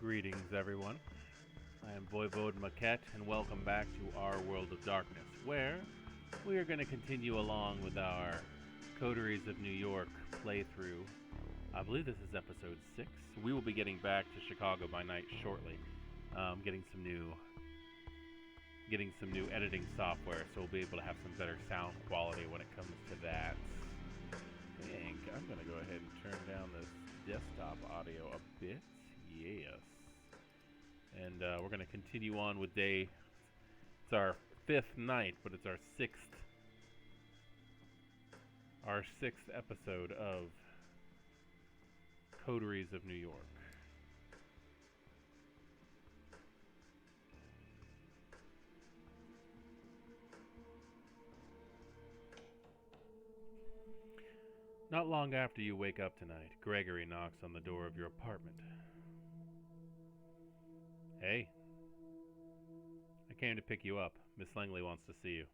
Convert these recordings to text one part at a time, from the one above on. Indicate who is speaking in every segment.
Speaker 1: Greetings, everyone. I am Voivode Maquette, and welcome back to our World of Darkness, where we are going to continue along with our Coteries of New York playthrough. I believe this is episode 6. We will be getting back to Chicago by night shortly, getting some new editing software, so we'll be able to have some better sound quality when it comes to that. I think I'm going to go ahead and turn down this desktop audio a bit. Yes. And we're going to continue on with it's our 5th night, but it's our 6th episode of Coteries of New York. Not long after you wake up tonight, Gregory knocks on the door of your apartment. Hey. I came to pick you up. Miss Langley wants to see you.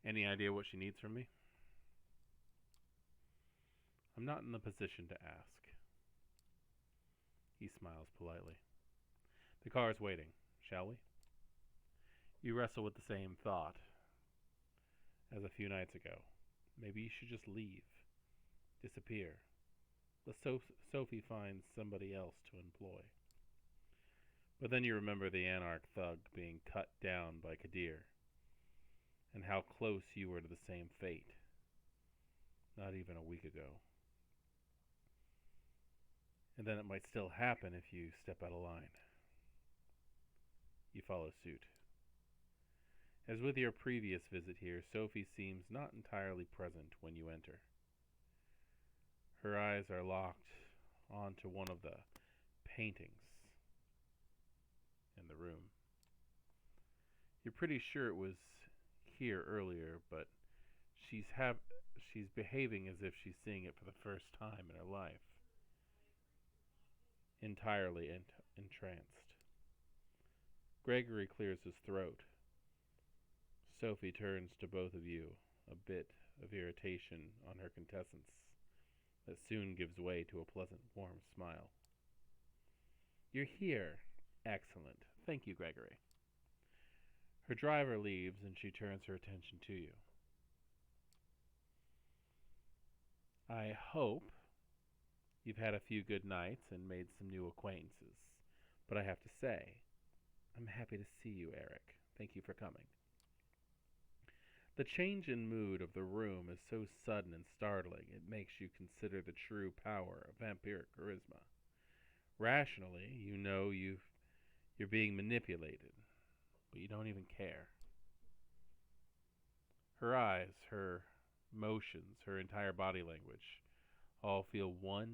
Speaker 1: Any idea what she needs from me? I'm not in the position to ask. He smiles politely. The car is waiting. Shall we? You wrestle with the same thought as a few nights ago. Maybe you should just leave. Disappear. Let Sophie find somebody else to employ. But then you remember the Anarch thug being cut down by Kadir, and how close you were to the same fate, not even a week ago. And then it might still happen if you step out of line. You follow suit. As with your previous visit here, Sophie seems not entirely present when you enter. Her eyes are locked onto one of the paintings in the room. You're pretty sure it was here earlier, but she's behaving as if she's seeing it for the first time in her life. Entirely entranced. Gregory clears his throat. Sophie turns to both of you, a bit of irritation on her contestants that soon gives way to a pleasant, warm smile. You're here. Excellent. Thank you, Gregory. Her driver leaves and she turns her attention to you. I hope you've had a few good nights and made some new acquaintances, but I have to say, I'm happy to see you, Eric. Thank you for coming. The change in mood of the room is so sudden and startling, it makes you consider the true power of vampiric charisma. Rationally, you know you're being manipulated, but you don't even care. Her eyes, her motions, her entire body language all feel 100%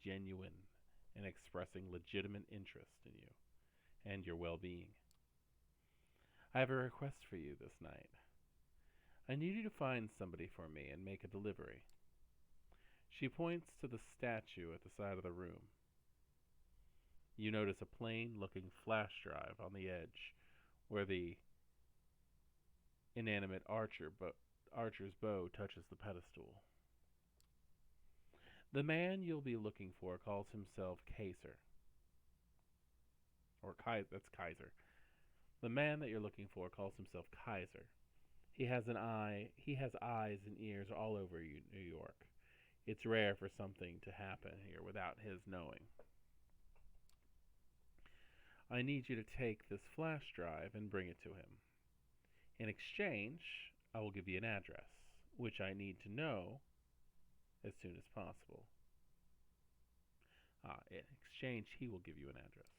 Speaker 1: genuine in expressing legitimate interest in you and your well-being. I have a request for you this night. I need you to find somebody for me and make a delivery. She points to the statue at the side of the room. You notice a plain-looking flash drive on the edge where the inanimate archer's bow touches the pedestal. The man you'll be looking for calls himself Kaiser. That's Kaiser. The man that you're looking for calls himself Kaiser. He has eyes and ears all over New York. It's rare for something to happen here without his knowing. I need you to take this flash drive and bring it to him. In exchange, I will give you an address, which I need to know as soon as possible. In exchange, he will give you an address.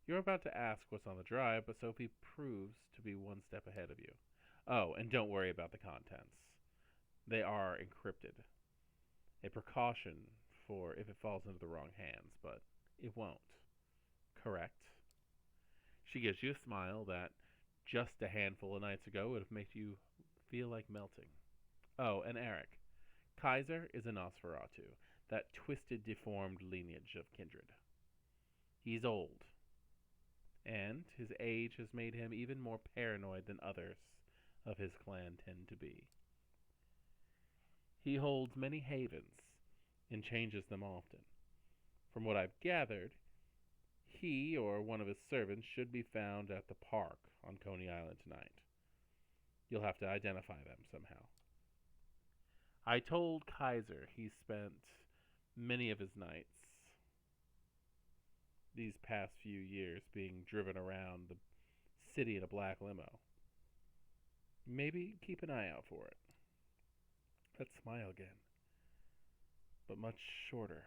Speaker 1: You're about to ask what's on the drive, but Sophie proves to be one step ahead of you. Oh, and don't worry about the contents. They are encrypted. A precaution for if it falls into the wrong hands, but it won't. Correct? She gives you a smile that just a handful of nights ago would have made you feel like melting. Oh, and Eric. Kaiser is a Nosferatu, that twisted, deformed lineage of kindred. He's old, and his age has made him even more paranoid than others of his clan tend to be. He holds many havens and changes them often. From what I've gathered, he or one of his servants should be found at the park on Coney Island tonight. You'll have to identify them somehow. I told Kaiser he spent many of his nights these past few years being driven around the city in a black limo. Maybe keep an eye out for it. That smile again, but much shorter.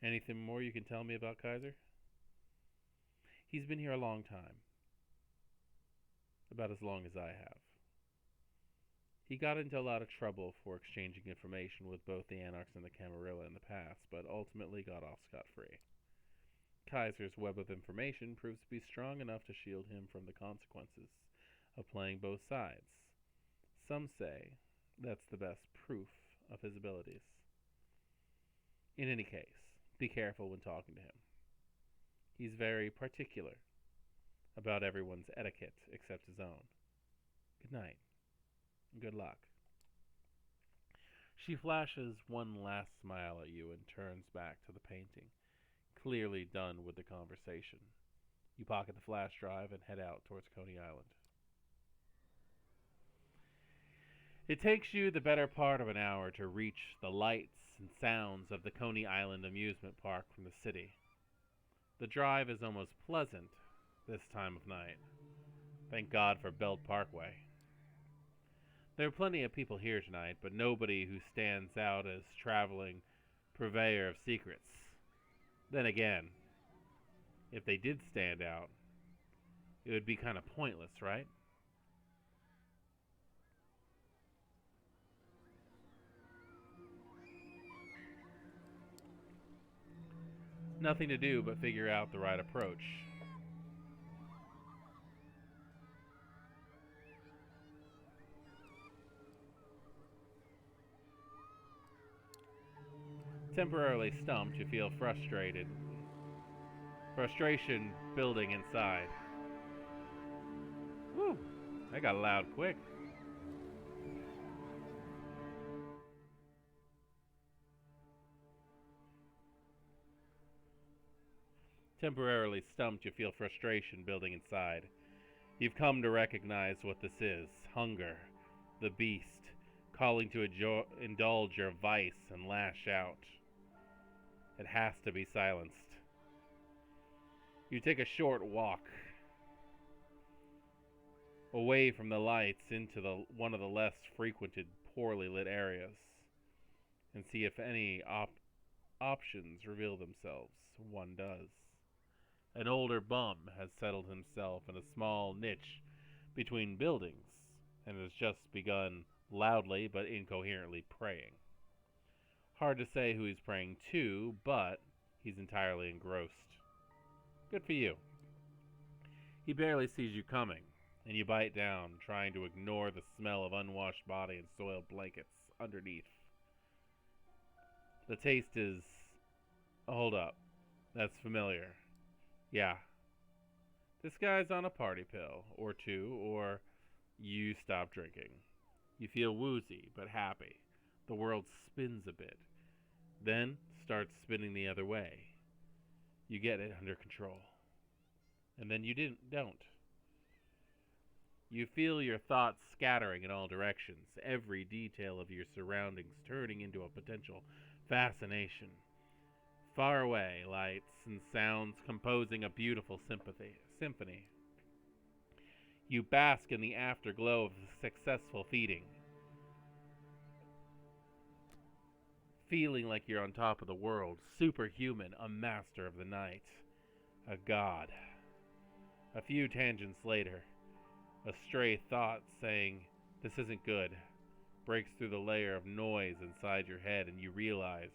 Speaker 1: Anything more you can tell me about Kaiser? He's been here a long time. About as long as I have. He got into a lot of trouble for exchanging information with both the Anarchs and the Camarilla in the past, but ultimately got off scot-free. Kaiser's web of information proves to be strong enough to shield him from the consequences of playing both sides. Some say that's the best proof of his abilities. In any case, be careful when talking to him. He's very particular about everyone's etiquette except his own. Good night, and good luck. She flashes one last smile at you and turns back to the painting, clearly done with the conversation. You pocket the flash drive and head out towards Coney Island. It takes you the better part of an hour to reach the lights and sounds of the Coney Island amusement park from the city. The drive is almost pleasant this time of night. Thank God for Belt Parkway. There are plenty of people here tonight, but nobody who stands out as traveling purveyor of secrets. Then again, if they did stand out, it would be kind of pointless, right? Nothing to do but figure out the right approach. Temporarily stumped, you feel frustrated. Frustration building inside. Whew, that got loud quick. Temporarily stumped, you feel frustration building inside. You've come to recognize what this is. Hunger, the beast, calling to indulge your vice and lash out. It has to be silenced. You take a short walk away from the lights into one of the less frequented, poorly lit areas and see if any options reveal themselves. One does. An older bum has settled himself in a small niche between buildings and has just begun loudly but incoherently praying. Hard to say who he's praying to, but he's entirely engrossed. Good for you. He barely sees you coming, and you bite down, trying to ignore the smell of unwashed body and soiled blankets underneath. The taste is... Hold up. That's familiar. Yeah. This guy's on a party pill, or two, or you stop drinking. You feel woozy, but happy. The world spins a bit, then starts spinning the other way. You get it under control. And then you don't. You feel your thoughts scattering in all directions, every detail of your surroundings turning into a potential fascination. Far away, lights and sounds composing a beautiful symphony. You bask in the afterglow of successful feeding, feeling like you're on top of the world, superhuman, a master of the night, a god. A few tangents later, a stray thought saying, "This isn't good," breaks through the layer of noise inside your head, and you realize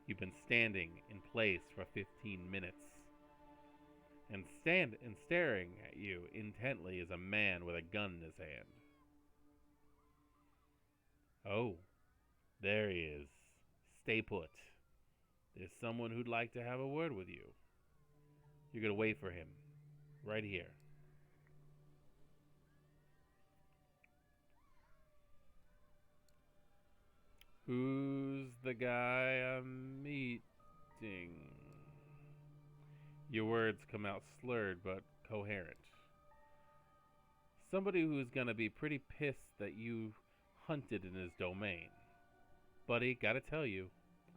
Speaker 1: you've been standing in place for 15 minutes. And staring at you intently is a man with a gun in his hand. Oh, there he is. Stay put. There's someone who'd like to have a word with you. You're going to wait for him. Right here. Who's the guy I'm meeting? Your words come out slurred but coherent. Somebody who's gonna be pretty pissed that you hunted in his domain. Buddy, gotta tell you,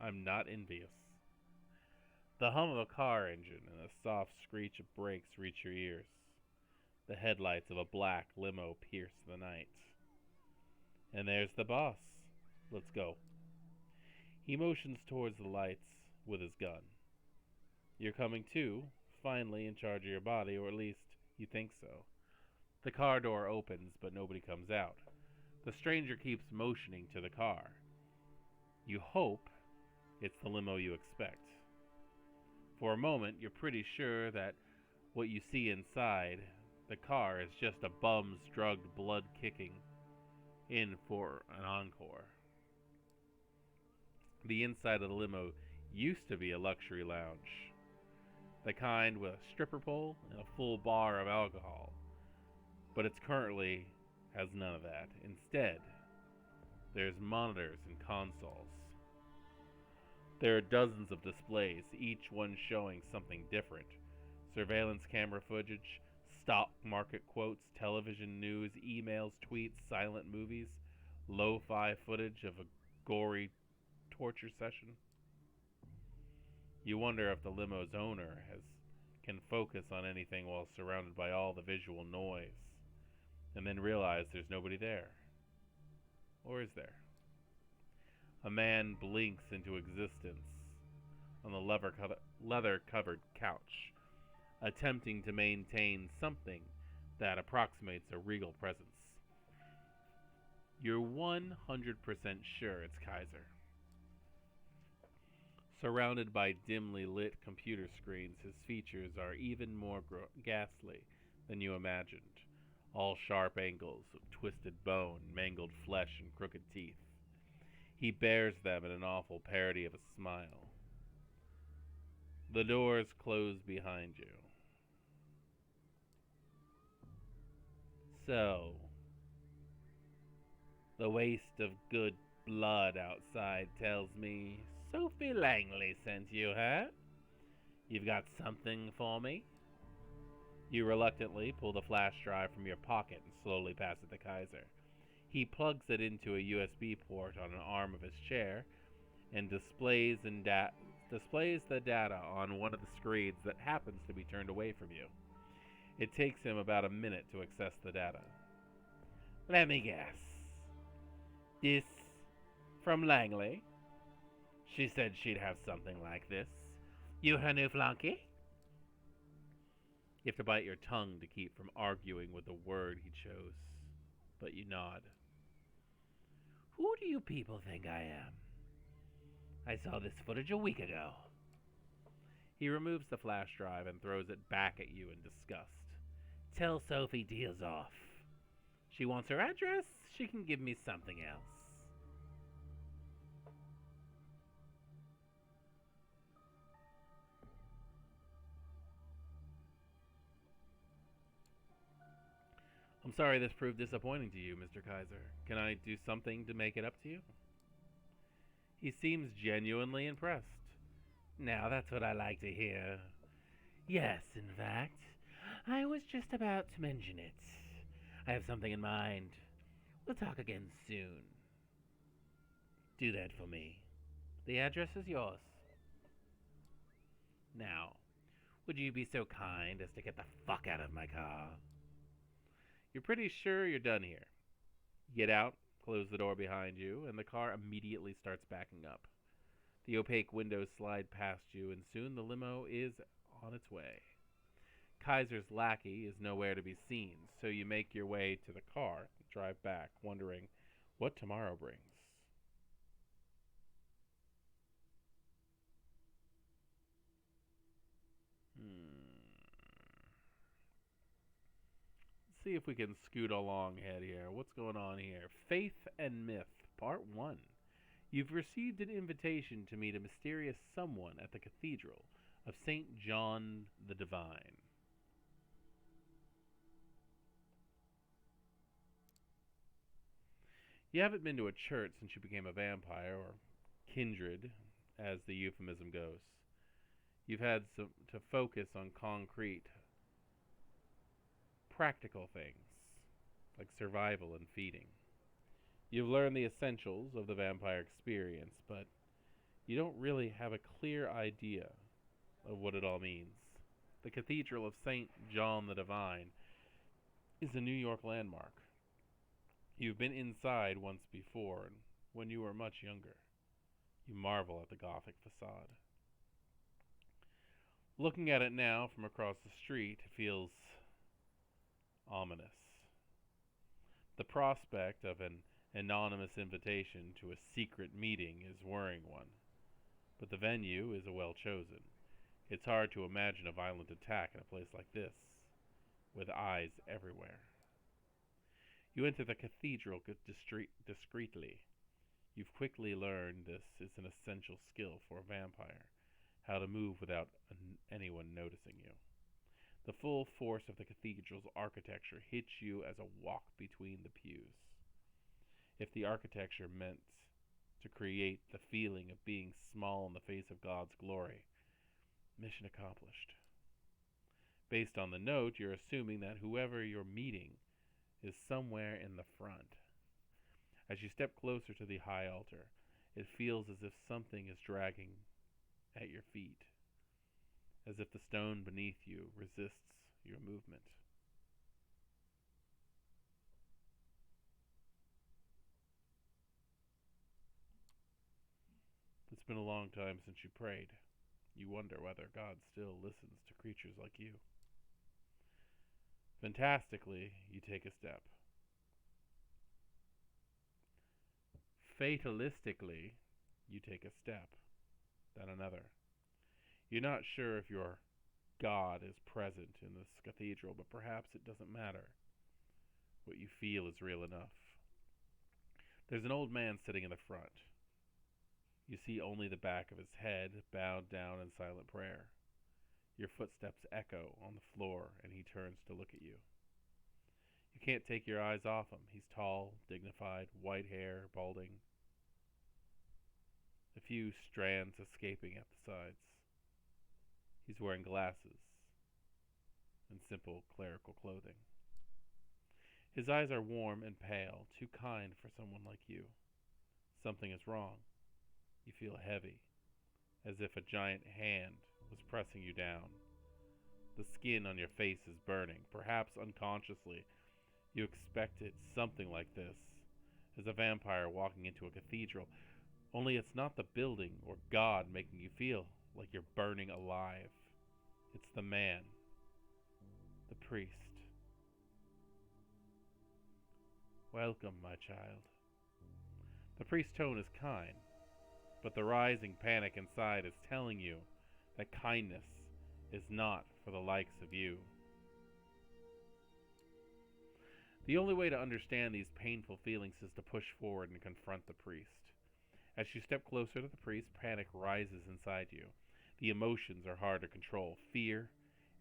Speaker 1: I'm not envious. The hum of a car engine and a soft screech of brakes reach your ears. The headlights of a black limo pierce the night. And there's the boss. Let's go. He motions towards the lights with his gun. You're coming too, finally in charge of your body, or at least you think so. The car door opens, but nobody comes out. The stranger keeps motioning to the car. You hope it's the limo you expect. For a moment, you're pretty sure that what you see inside the car is just a bum's drugged blood kicking in for an encore. The inside of the limo used to be a luxury lounge, the kind with a stripper pole and a full bar of alcohol, but it currently has none of that. Instead, there's monitors and consoles. There are dozens of displays, each one showing something different. Surveillance camera footage, stock market quotes, television news, emails, tweets, silent movies, lo-fi footage of a gory torture session. You wonder if the limo's owner can focus on anything while surrounded by all the visual noise, and then realize there's nobody there. Or is there? A man blinks into existence on the leather-covered couch, attempting to maintain something that approximates a regal presence. You're 100% sure it's Kaiser. Surrounded by dimly lit computer screens, his features are even more ghastly than you imagined. All sharp angles of twisted bone, mangled flesh, and crooked teeth. He bears them in an awful parody of a smile. The doors close behind you. So, the waste of good blood outside tells me Sophie Langley sent you, huh? You've got something for me? You reluctantly pull the flash drive from your pocket and slowly pass it to Kaiser. He plugs it into a USB port on an arm of his chair and displays the data on one of the screens that happens to be turned away from you. It takes him about a minute to access the data. Let me guess. This from Langley? She said she'd have something like this. You her new flunky? You have to bite your tongue to keep from arguing with the word he chose, but you nod. Who do you people think I am? I saw this footage a week ago. He removes the flash drive and throws it back at you in disgust. Tell Sophie deals off. She wants her address, she can give me something else. I'm sorry this proved disappointing to you, Mr. Kaiser. Can I do something to make it up to you? He seems genuinely impressed. Now that's what I like to hear. Yes, in fact, I was just about to mention it. I have something in mind. We'll talk again soon. Do that for me. The address is yours. Now, would you be so kind as to get the fuck out of my car? You're pretty sure you're done here. Get out, close the door behind you, and the car immediately starts backing up. The opaque windows slide past you, and soon the limo is on its way. Kaiser's lackey is nowhere to be seen, so you make your way to the car and drive back, wondering what tomorrow brings. Let's see if we can scoot along ahead here. What's going on here? Faith and myth. Part 1. You've received an invitation to meet a mysterious someone at the Cathedral of St. John the Divine. You haven't been to a church since you became a vampire, or kindred, as the euphemism goes. You've had to focus on concrete, practical things, like survival and feeding. You've learned the essentials of the vampire experience, but you don't really have a clear idea of what it all means. The Cathedral of St. John the Divine is a New York landmark. You've been inside once before, and when you were much younger. You marvel at the Gothic facade. Looking at it now from across the street feels ominous. The prospect of an anonymous invitation to a secret meeting is worrying one, but the venue is well chosen. It's hard to imagine a violent attack in a place like this, with eyes everywhere. You enter the cathedral discreetly. You've quickly learned this is an essential skill for a vampire, how to move without anyone noticing you. The full force of the cathedral's architecture hits you as a walk between the pews. If the architecture meant to create the feeling of being small in the face of God's glory, mission accomplished. Based on the note, you're assuming that whoever you're meeting is somewhere in the front. As you step closer to the high altar, it feels as if something is dragging at your feet, as if the stone beneath you resists your movement. It's been a long time since you prayed. You wonder whether God still listens to creatures like you. Fantastically, you take a step. Fatalistically, you take a step, then another. You're not sure if your God is present in this cathedral, but perhaps it doesn't matter. What you feel is real enough. There's an old man sitting in the front. You see only the back of his head, bowed down in silent prayer. Your footsteps echo on the floor, and he turns to look at you. You can't take your eyes off him. He's tall, dignified, white hair, balding. A few strands escaping at the sides. He's wearing glasses and simple clerical clothing. His eyes are warm and pale, too kind for someone like you. Something is wrong. You feel heavy, as if a giant hand was pressing you down. The skin on your face is burning. Perhaps unconsciously, you expected something like this, as a vampire walking into a cathedral. Only it's not the building or God making you feel like you're burning alive. It's the man, the priest. Welcome, my child. The priest's tone is kind, but the rising panic inside is telling you that kindness is not for the likes of you. The only way to understand these painful feelings is to push forward and confront the priest. As you step closer to the priest, panic rises inside you. The emotions are hard to control. Fear,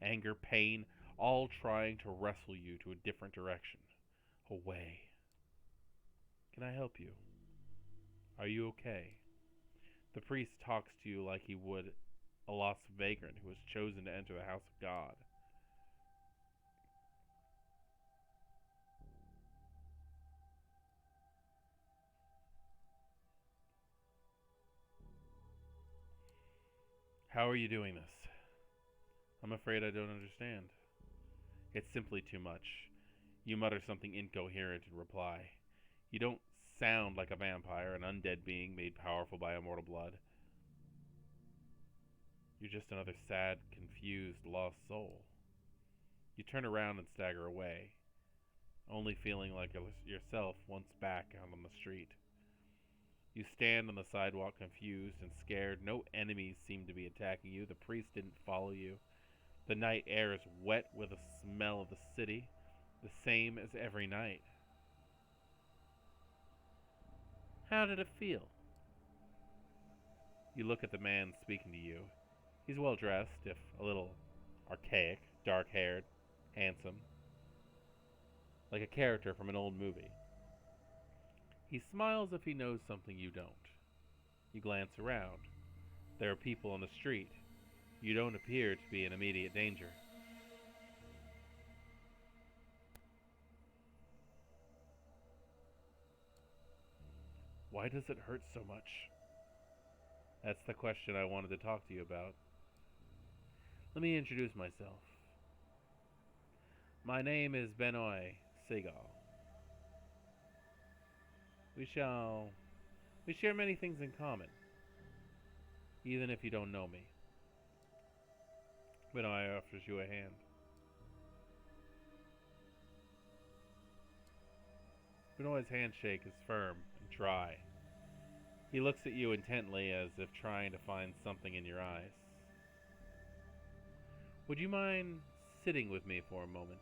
Speaker 1: anger, pain, all trying to wrestle you to a different direction. Away. Can I help you? Are you okay? The priest talks to you like he would a lost vagrant who has chosen to enter the house of God. How are you doing this? I'm afraid I don't understand. It's simply too much. You mutter something incoherent in reply. You don't sound like a vampire, an undead being made powerful by immortal blood. You're just another sad, confused, lost soul. You turn around and stagger away, only feeling like yourself once back out on the street. You stand on the sidewalk confused and scared. No enemies seem to be attacking you. The priest didn't follow you. The night air is wet with the smell of the city, the same as every night. How did it feel? You look at the man speaking to you. He's well dressed, if a little archaic, dark haired, handsome, like a character from an old movie. He smiles if he knows something you don't. You glance around. There are people on the street. You don't appear to be in immediate danger. Why does it hurt so much? That's the question I wanted to talk to you about. Let me introduce myself. My name is Benoit Segal. We share many things in common, even if you don't know me. Benoit offers you a hand. Benoit's handshake is firm and dry. He looks at you intently as if trying to find something in your eyes. Would you mind sitting with me for a moment?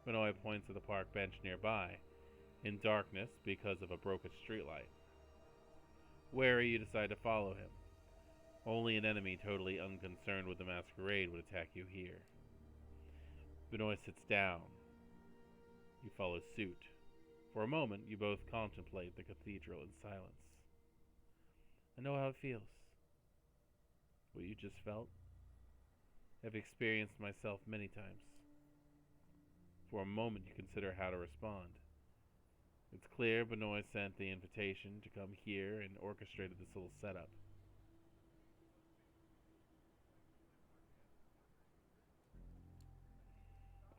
Speaker 1: Benoit points to the park bench nearby, in darkness because of a broken streetlight. Wary, you decide to follow him. Only an enemy totally unconcerned with the masquerade would attack you here. Benoit sits down. You follow suit. For a moment, you both contemplate the cathedral in silence. I know how it feels. What you just felt, I've experienced myself many times. For a moment, you consider how to respond. It's clear Benoit sent the invitation to come here and orchestrated this little setup.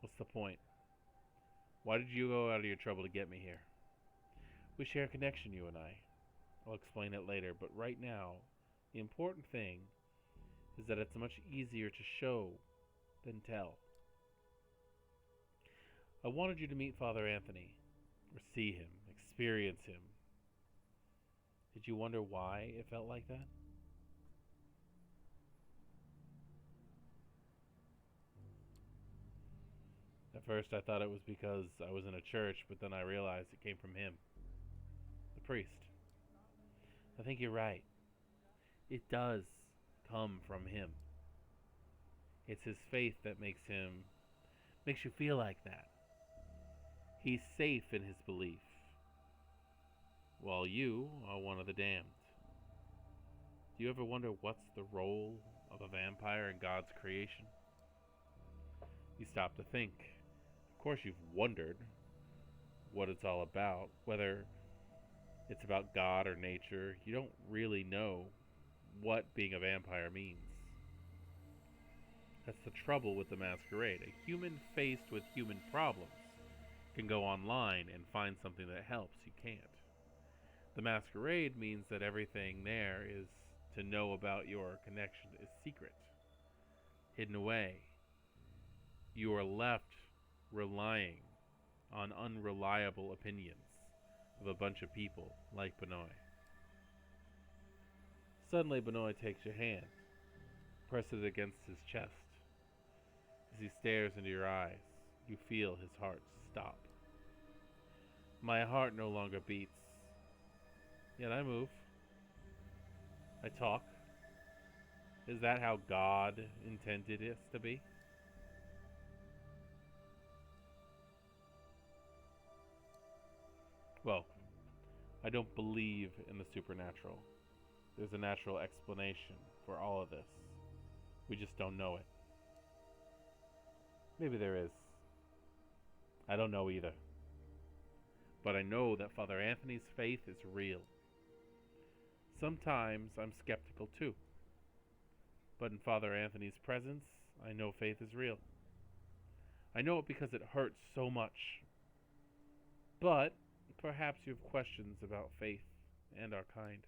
Speaker 1: What's the point? Why did you go out of your trouble to get me here? We share a connection, you and I. I'll explain it later, but right now, the important thing is that it's much easier to show than tell. I wanted you to meet Father Anthony, or see him, experience him. Did you wonder why it felt like that? At first I thought it was because I was in a church, but then I realized it came from him, the priest. I think you're right. It does come from him. It's his faith that makes you feel like that. He's safe in his belief, while you are one of the damned. Do you ever wonder what's the role of a vampire in God's creation? You stop to think. Of course you've wondered what it's all about, whether it's about God or nature. You don't really know what being a vampire means. That's the trouble with the masquerade. A human faced with human problems can go online and find something that helps. You can't. The masquerade means that everything there is to know about your connection is secret, hidden away. You are left relying on unreliable opinions of a bunch of people like Benoit. Suddenly, Benoit takes your hand, presses it against his chest. As he stares into your eyes, you feel his heart stop. My heart no longer beats, yet I move. I talk. Is that how God intended it to be? Well, I don't believe in the supernatural. There's a natural explanation for all of this. We just don't know it. Maybe there is. I don't know either. But I know that Father Anthony's faith is real. Sometimes I'm skeptical too. But in Father Anthony's presence, I know faith is real. I know it because it hurts so much. But perhaps you have questions about faith and our kind.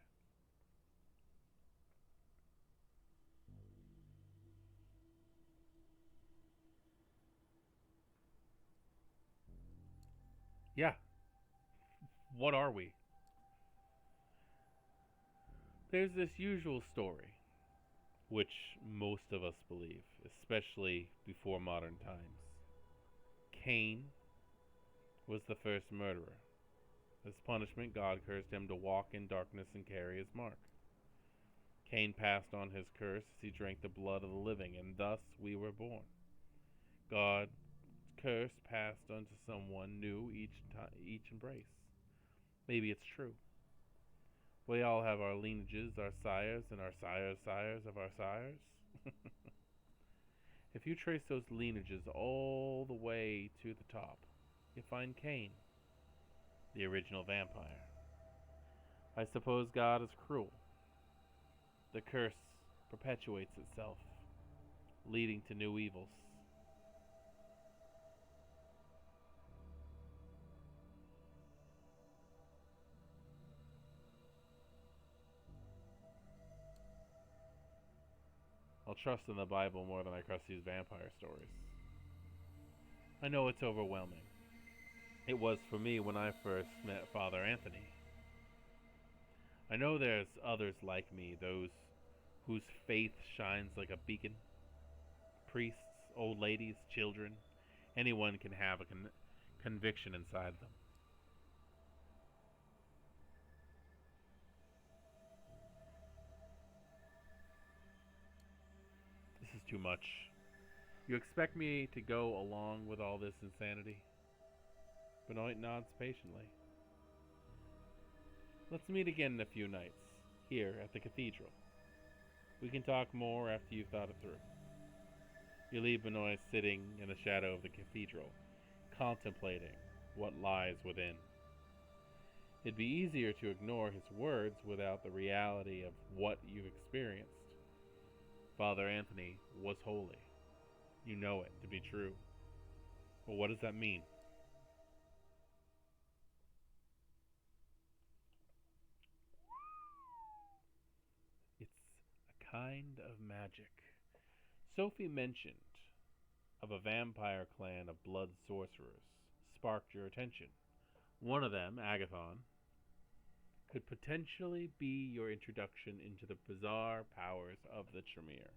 Speaker 1: Yeah, what are we? There's this usual story, which most of us believe, especially before modern times. Cain was the first murderer. As punishment, God cursed him to walk in darkness and carry his mark. Cain passed on his curse as he drank the blood of the living, and thus we were born. God's curse passed unto someone new each embrace. Maybe it's true. We all have our lineages, our sires, and our sires' sires of our sires. If you trace those lineages all the way to the top, you find Cain, the original vampire. I suppose God is cruel. The curse perpetuates itself, leading to new evils. I'll trust in the Bible more than I trust these vampire stories. I know it's overwhelming. It was for me when I first met Father Anthony. I know there's others like me, those whose faith shines like a beacon. Priests, old ladies, children, anyone can have a conviction inside them. This is too much. You expect me to go along with all this insanity? Benoit nods patiently. Let's meet again in a few nights, here at the cathedral. We can talk more after you've thought it through. You leave Benoit sitting in the shadow of the cathedral, contemplating what lies within. It'd be easier to ignore his words without the reality of what you've experienced. Father Anthony was holy. You know it to be true. But what does that mean? It's a kind of magic. Sophie mentioned of a vampire clan of blood sorcerers sparked your attention. One of them, Agathon, could potentially be your introduction into the bizarre powers of the Tremere.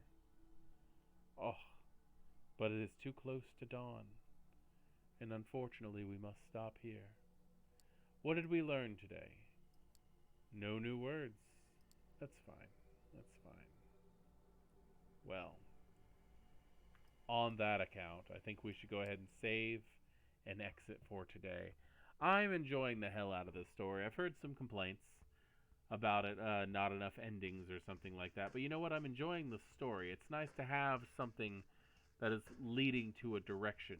Speaker 1: Oh, but it is too close to dawn, and unfortunately we must stop here. What did we learn today? No new words. That's fine. That's fine. Well, on that account, I think we should go ahead and save and exit for today. I'm enjoying the hell out of this story. I've heard some complaints about it, not enough endings or something like that. But you know what? I'm enjoying the story. It's nice to have something that is leading to a direction.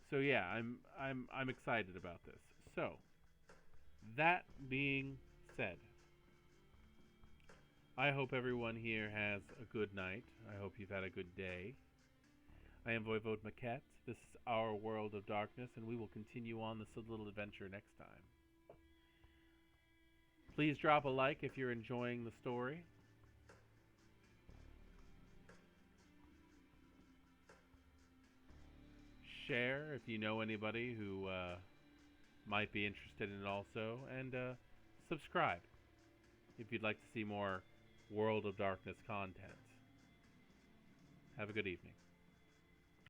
Speaker 1: So yeah, I'm excited about this. So that being said, I hope everyone here has a good night. I hope you've had a good day. I am Voivode Maquette. This is Our World of Darkness, and we will continue on this little adventure next time. Please drop a like if you're enjoying the story. Share if you know anybody who might be interested in it also. And subscribe if you'd like to see more World of Darkness content. Have a good evening.